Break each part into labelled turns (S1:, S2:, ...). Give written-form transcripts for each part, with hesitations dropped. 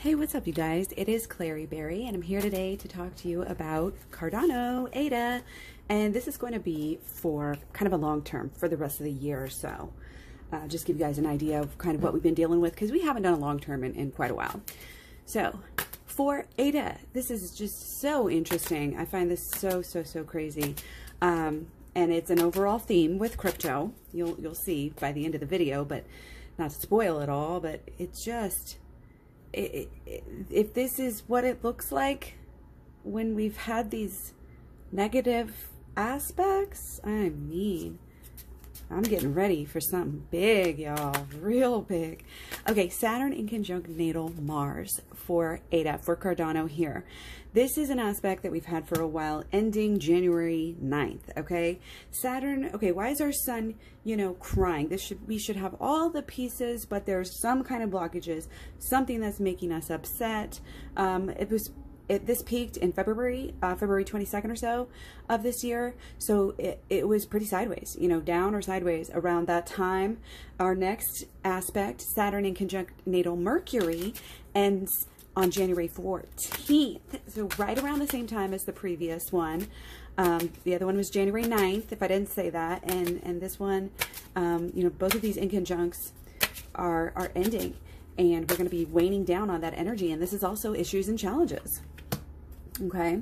S1: Hey, what's up, you guys? It is KlaireeBerry, and I'm here today to talk to you about Cardano, ADA, and this is going to be for kind of a long term for the rest of the year or so. Just give you guys an idea of kind of what we've been dealing with, because we haven't done a long term in quite a while. So, for ADA, this is just so interesting. I find this so crazy. And it's an overall theme with crypto. You'll see by the end of the video, but not to spoil it all, but it's just... if this is what it looks like when we've had these negative aspects, I mean, I'm getting ready for something big, y'all, real big. Okay, Saturn in conjunct natal Mars for ADA, for Cardano here. This is an aspect that we've had for a while, ending January 9th, okay? Saturn, okay, why is our sun, crying? We should have all the pieces, but there's some kind of blockages, something that's making us upset. This peaked in February 22nd or so of this year. So it was pretty sideways, down or sideways around that time. Our next aspect, Saturn in conjunct natal Mercury, ends on January 14th. So right around the same time as the previous one. The other one was January 9th, if I didn't say that. And this one, both of these inconjuncts are ending. And we're going to be waning down on that energy. And this is also issues and challenges. Okay.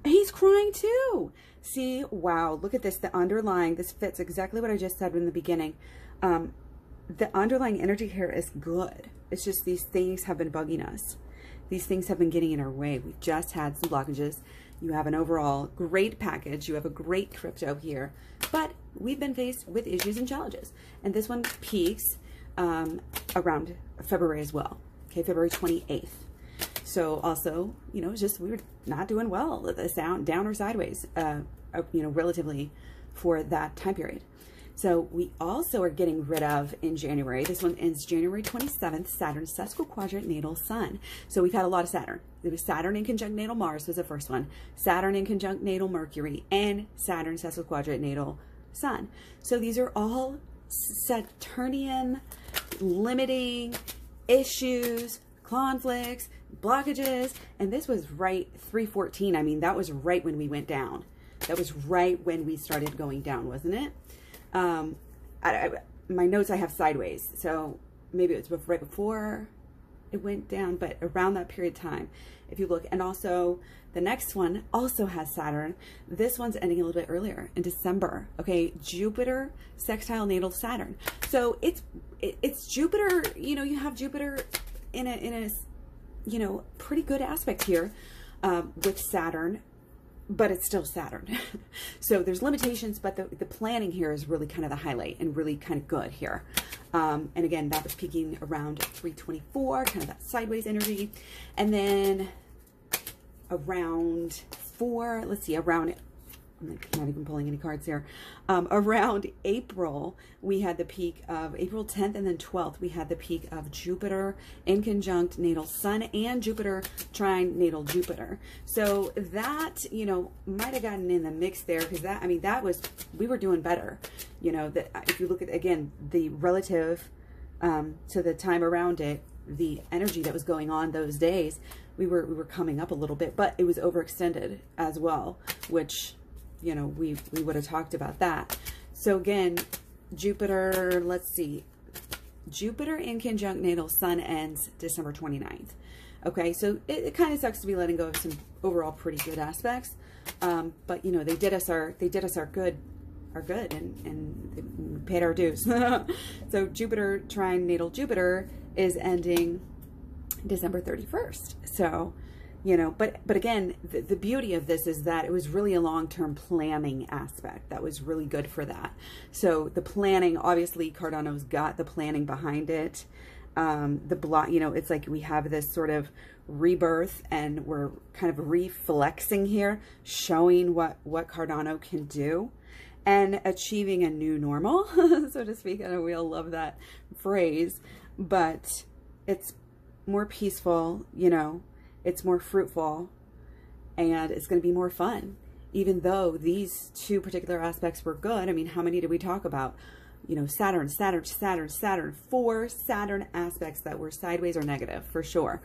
S1: He's crying too. See, wow, look at this. The underlying, this fits exactly what I just said in the beginning. The underlying energy here is good. It's just these things have been bugging us. These things have been getting in our way. We've just had some blockages. You have an overall great package. You have a great crypto here. But we've been faced with issues and challenges. And this one peaks around February as well. Okay, February 28th. So also, it's just we were not doing well, down or sideways, relatively for that time period. So we also are getting rid of in January. This one ends January 27th, Saturn sesquiquadrant natal Sun. So we've had a lot of Saturn. There was Saturn in conjunct natal Mars was the first one, Saturn in conjunct natal Mercury, and Saturn sesquiquadrant natal Sun. So these are all Saturnian limiting issues, conflicts, blockages, and this was right 314. I mean, that was right when we went down. That was right when we started going down, wasn't it? My notes I have sideways, so maybe it was right before it went down, but around that period of time, if you look. And also the next one also has Saturn. This one's ending a little bit earlier in December. Okay, Jupiter sextile natal Saturn. So it's Jupiter. You have Jupiter in a pretty good aspect here with Saturn, but it's still Saturn. So there's limitations, but the planning here is really kind of the highlight and really kind of good here. And again, that was peaking around 324, kind of that sideways energy. And then around I'm not even pulling any cards here. Around April, we had the peak of April 10th and then 12th. We had the peak of Jupiter in conjunct natal Sun and Jupiter trine natal Jupiter. So that, might have gotten in the mix there, because we were doing better. If you look at, again, the relative to the time around it, the energy that was going on those days, we were coming up a little bit, but it was overextended as well, which... we would have talked about that. So again, Jupiter, let's see. Jupiter in conjunct natal Sun ends December 29th. Okay, so it kind of sucks to be letting go of some overall pretty good aspects. But they did us our good and we paid our dues. So Jupiter trine natal Jupiter is ending December 31st. So but again, the beauty of this is that it was really a long-term planning aspect that was really good for that. So the planning, obviously Cardano's got the planning behind it. It's like we have this sort of rebirth and we're kind of reflexing here, showing what Cardano can do and achieving a new normal, so to speak. I know we all love that phrase, but it's more peaceful, it's more fruitful, and it's going to be more fun. Even though these two particular aspects were good, I mean, how many did we talk about? Saturn, 4 Saturn aspects that were sideways or negative for sure.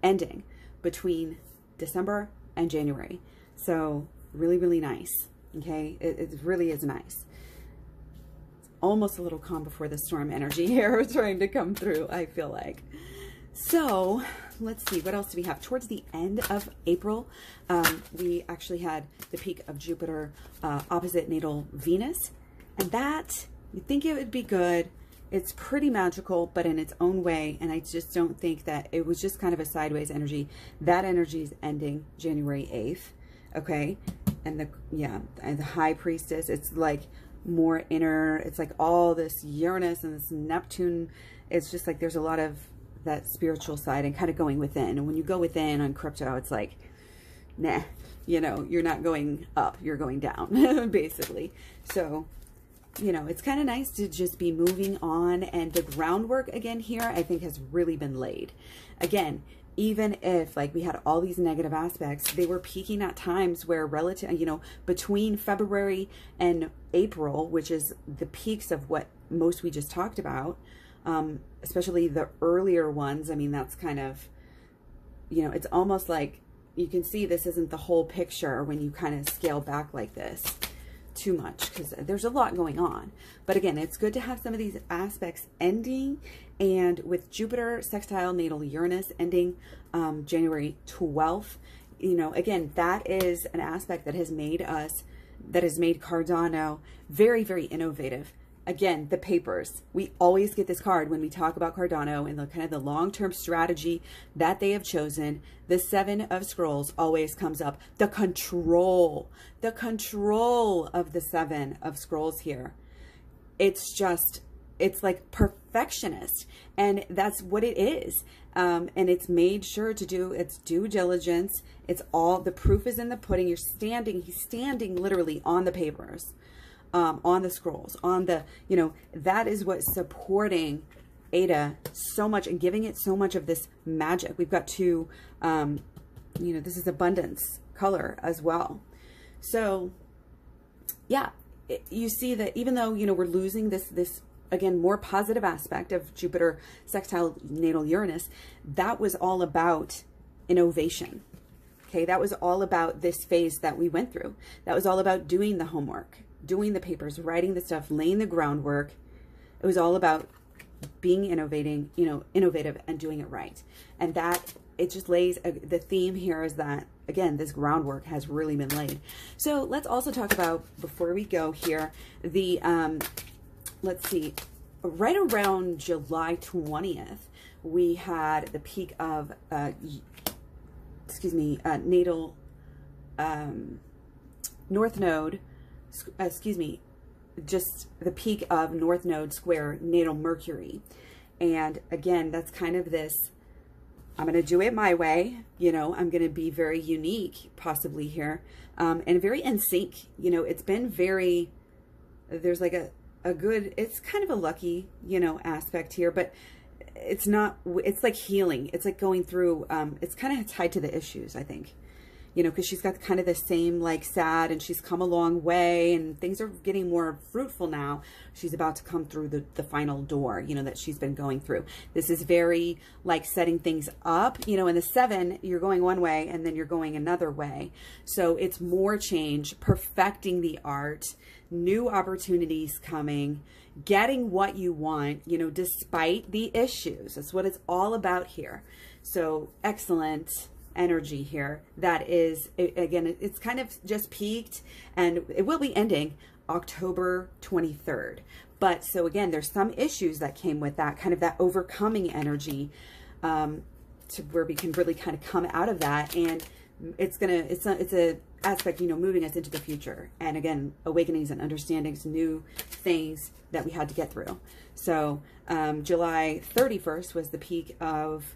S1: ending between December and January. So really, really nice. Okay, it really is nice. It's almost a little calm before the storm energy here trying to come through, I feel like. So let's see, what else do we have? Towards the end of April, we actually had the peak of Jupiter opposite natal Venus. And that, you'd think it would be good. It's pretty magical, but in its own way. And I just don't think that it was just kind of a sideways energy. That energy is ending January 8th. Okay. And the High Priestess, it's like more inner, it's like all this Uranus and this Neptune. It's just like there's a lot of that spiritual side and kind of going within. And when you go within on crypto, it's like, nah, you know, you're not going up, you're going down, basically. So, you know, it's kind of nice to just be moving on. And the groundwork again here, I think, has really been laid. Again, even if like we had all these negative aspects, they were peaking at times where relative, you know, between February and April, which is the peaks of what most we just talked about, especially the earlier ones. I mean, that's kind of, you know, it's almost like you can see this isn't the whole picture when you kind of scale back like this too much, because there's a lot going on. But again, it's good to have some of these aspects ending. And with Jupiter sextile natal Uranus ending January 12th, you know, again, that is an aspect that has made Cardano very, very innovative. Again, the papers. We always get this card when we talk about Cardano and the kind of the long-term strategy that they have chosen. The Seven of Scrolls always comes up. The control of the Seven of Scrolls here. It's just, it's like perfectionist, and that's what it is. And it's made sure to do its due diligence. It's all, the proof is in the pudding. He's standing literally on the papers. On the scrolls, on the, you know, that is what's supporting Eta so much and giving it so much of this magic. We've got two, you know, this is abundance color as well. So yeah, you see that even though, you know, we're losing this again, more positive aspect of Jupiter sextile natal Uranus, that was all about innovation. Okay. That was all about this phase that we went through. That was all about doing the homework, doing the papers, writing the stuff, laying the groundwork. It was all about being innovative and doing it right. And that, it just lays, the theme here is that, again, this groundwork has really been laid. So let's also talk about, before we go here, the, let's see, right around July 20th, we had the peak of, natal, North Node, just the peak of North Node square natal Mercury. And again, that's kind of this, I'm going to do it my way, you know, I'm going to be very unique possibly here, and very in sync. You know, it's been very, there's like a good, it's kind of a lucky, you know, aspect here, but it's not, it's like healing. It's like going through, it's kind of tied to the issues, I think. You know, because she's got kind of the same like sad, and she's come a long way and things are getting more fruitful now. She's about to come through the final door, you know, that she's been going through. This is very like setting things up, you know. In the Seven, you're going one way and then you're going another way. So it's more change, perfecting the art, new opportunities coming, getting what you want, you know, despite the issues. That's what it's all about here. So excellent energy here. That is, again, it's kind of just peaked, and it will be ending October 23rd. But so again, there's some issues that came with that, kind of that overcoming energy, to where we can really kind of come out of that. And it's a aspect, you know, moving us into the future. And again, awakenings and understandings, new things that we had to get through. So July 31st was the peak of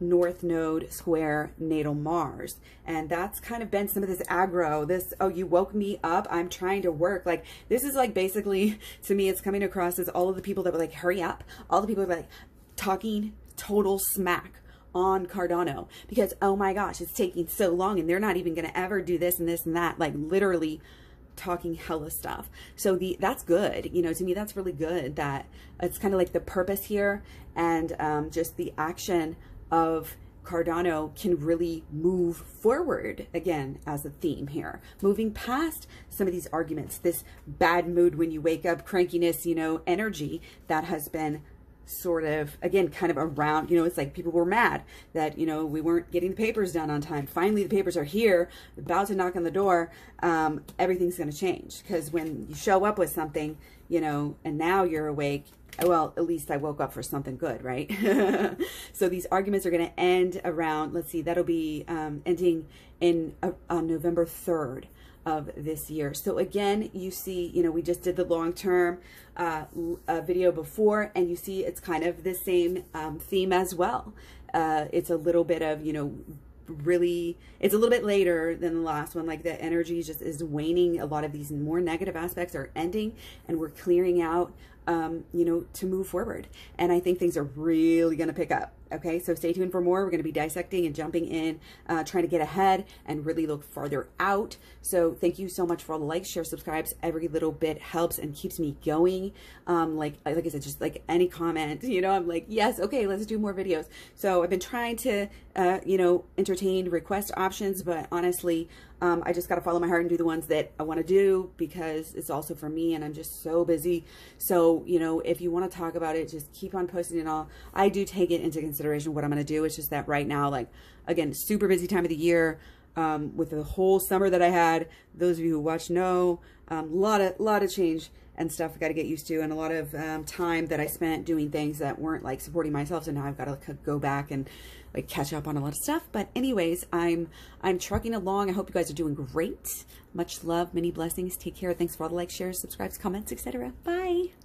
S1: North Node square natal Mars. And that's kind of been some of this aggro, this, oh, you woke me up, I'm trying to work. Like, this is like, basically, to me, it's coming across as all of the people that were like, hurry up. All the people that were like talking total smack on Cardano because, oh my gosh, it's taking so long and they're not even going to ever do this and this and that. Like, literally talking hella stuff. So that's good. You know, to me, that's really good that it's kind of like the purpose here, and just the action of Cardano can really move forward again as a theme here, moving past some of these arguments, this bad mood when you wake up, crankiness, you know, energy that has been sort of, again, kind of around, you know, it's like people were mad that, you know, we weren't getting the papers done on time. Finally, the papers are here, about to knock on the door. Everything's going to change, because when you show up with something, you know, and now you're awake, well, at least I woke up for something good, right? So these arguments are going to end around, let's see, that'll be ending in on November 3rd of this year. So again, you see, you know, we just did the long-term video before, and you see it's kind of the same theme as well. It's a little bit of, you know, really, it's a little bit later than the last one. Like the energy just is waning. A lot of these more negative aspects are ending, and we're clearing out, you know, to move forward. And I think things are really going to pick up. Okay, so stay tuned for more. We're going to be dissecting and jumping in, trying to get ahead and really look farther out. So thank you so much for all the likes, shares, subscribes. Every little bit helps and keeps me going. Like I said, just like any comment, you know, I'm like, yes, okay, let's do more videos. So I've been trying to, you know, entertain request options, but honestly, I just got to follow my heart and do the ones that I want to do, because it's also for me, and I'm just so busy. So, you know, if you want to talk about it, just keep on posting it all. I do take it into consideration what I'm going to do. It's just that right now, like, again, super busy time of the year, with the whole summer that I had. Those of you who watch know, lot of change and stuff I got to get used to, and a lot of time that I spent doing things that weren't like supporting myself. So now I've got to go back and like catch up on a lot of stuff. But anyways, I'm trucking along. I hope you guys are doing great. Much love, many blessings. Take care. Thanks for all the likes, shares, subscribes, comments, etc. Bye.